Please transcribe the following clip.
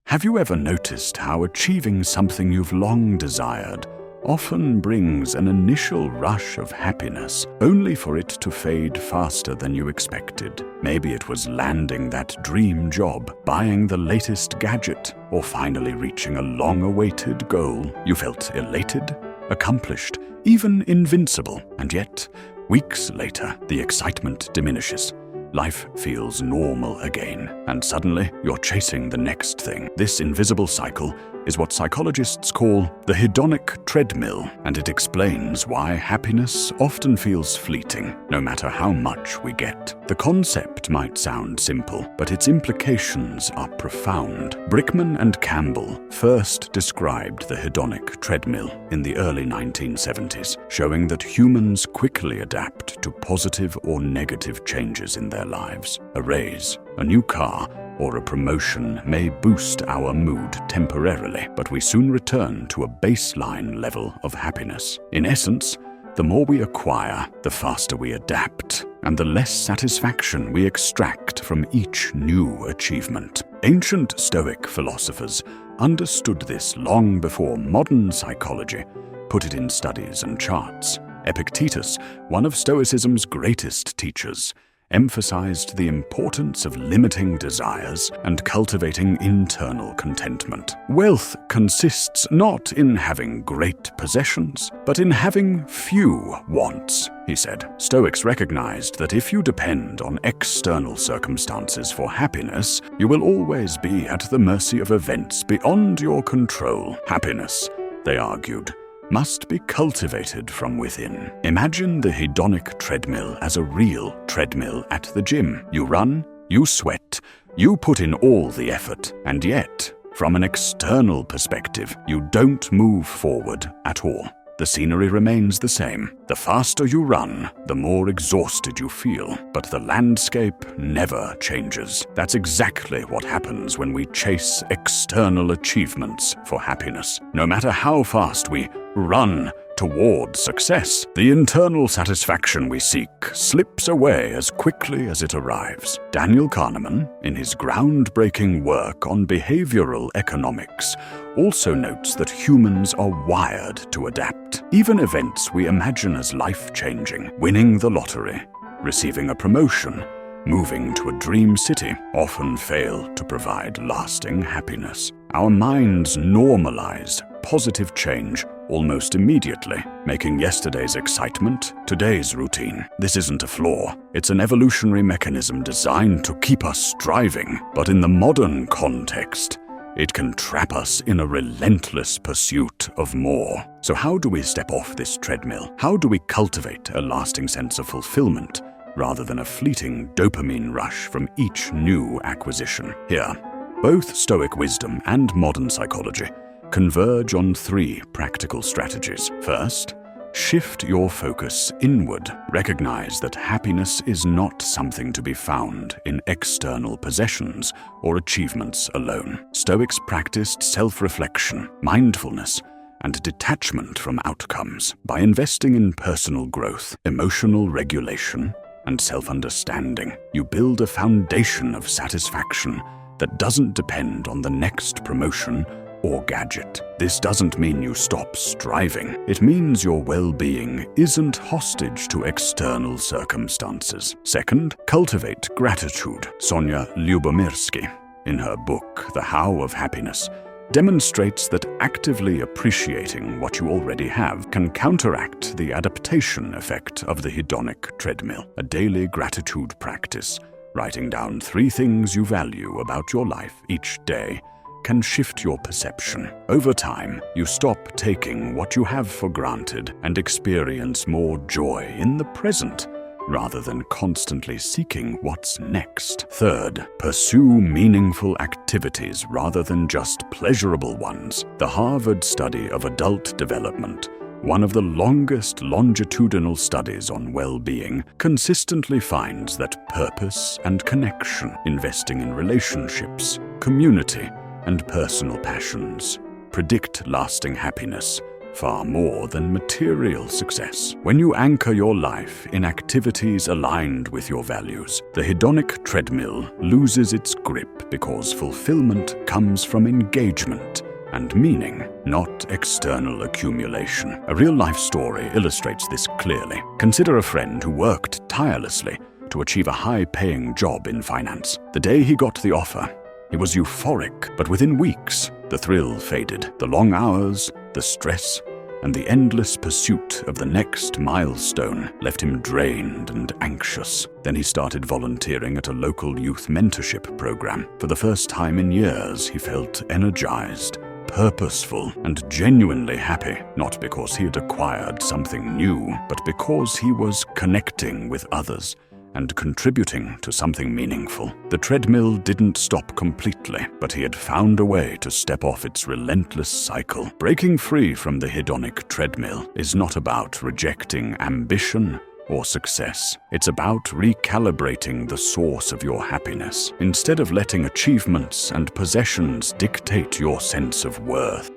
Have you ever noticed how achieving something you've long desired often brings an initial rush of happiness, only for it to fade faster than you expected? Maybe it was landing that dream job, buying the latest gadget, or finally reaching a long-awaited goal. You felt elated, accomplished, even invincible, and yet, weeks later, the excitement diminishes. Life feels normal again, and suddenly you're chasing the next thing. This invisible cycle is what psychologists call the hedonic treadmill, and it explains why happiness often feels fleeting, no matter how much we get. The concept might sound simple, but its implications are profound. Brickman and Campbell first described the hedonic treadmill in the early 1970s, showing that humans quickly adapt to positive or negative changes in their lives. A raise, a new car, or a promotion may boost our mood temporarily, but we soon return to a baseline level of happiness. In essence, the more we acquire, the faster we adapt, and the less satisfaction we extract from each new achievement. Ancient Stoic philosophers understood this long before modern psychology put it in studies and charts. Epictetus, one of Stoicism's greatest teachers, emphasized the importance of limiting desires and cultivating internal contentment. Wealth consists not in having great possessions, but in having few wants, he said. Stoics recognized that if you depend on external circumstances for happiness, you will always be at the mercy of events beyond your control. Happiness, they argued, must be cultivated from within. Imagine the hedonic treadmill as a real treadmill at the gym. You run, you sweat, you put in all the effort, and yet, from an external perspective, you don't move forward at all. The scenery remains the same. The faster you run, the more exhausted you feel, but the landscape never changes. That's exactly what happens when we chase external achievements for happiness. No matter how fast we run toward success, the internal satisfaction we seek slips away as quickly as it arrives. Daniel Kahneman, in his groundbreaking work on behavioral economics, also notes that humans are wired to adapt. Even events we imagine as life-changing, winning the lottery, receiving a promotion, moving to a dream city, often fail to provide lasting happiness. Our minds normalize positive change almost immediately, making yesterday's excitement today's routine. This isn't a flaw. It's an evolutionary mechanism designed to keep us striving, but in the modern context, it can trap us in a relentless pursuit of more. So how do we step off this treadmill? How do we cultivate a lasting sense of fulfillment rather than a fleeting dopamine rush from each new acquisition? Here, both Stoic wisdom and modern psychology converge on 3 practical strategies. First, shift your focus inward. Recognize that happiness is not something to be found in external possessions or achievements alone. Stoics practiced self-reflection, mindfulness, and detachment from outcomes. By investing in personal growth, emotional regulation, and self-understanding, you build a foundation of satisfaction that doesn't depend on the next promotion or gadget. This doesn't mean you stop striving. It means your well-being isn't hostage to external circumstances. Second, cultivate gratitude. Sonja Lyubomirsky, in her book The How of Happiness, demonstrates that actively appreciating what you already have can counteract the adaptation effect of the hedonic treadmill. A daily gratitude practice, writing down 3 things you value about your life each day, can shift your perception. Over time, you stop taking what you have for granted and experience more joy in the present, rather than constantly seeking what's next. Third, pursue meaningful activities rather than just pleasurable ones. The Harvard Study of Adult Development, one of the longest longitudinal studies on well-being, consistently finds that purpose and connection, investing in relationships, community, and personal passions predict lasting happiness far more than material success. When you anchor your life in activities aligned with your values, the hedonic treadmill loses its grip because fulfillment comes from engagement and meaning, not external accumulation. A real-life story illustrates this clearly. Consider a friend who worked tirelessly to achieve a high-paying job in finance. The day he got the offer, he was euphoric, but within weeks, the thrill faded. The long hours, the stress, and the endless pursuit of the next milestone left him drained and anxious. Then he started volunteering at a local youth mentorship program. For the first time in years, he felt energized, purposeful, and genuinely happy, not because he had acquired something new, but because he was connecting with others and contributing to something meaningful. The treadmill didn't stop completely, but he had found a way to step off its relentless cycle. Breaking free from the hedonic treadmill is not about rejecting ambition or success. It's about recalibrating the source of your happiness. Instead of letting achievements and possessions dictate your sense of worth,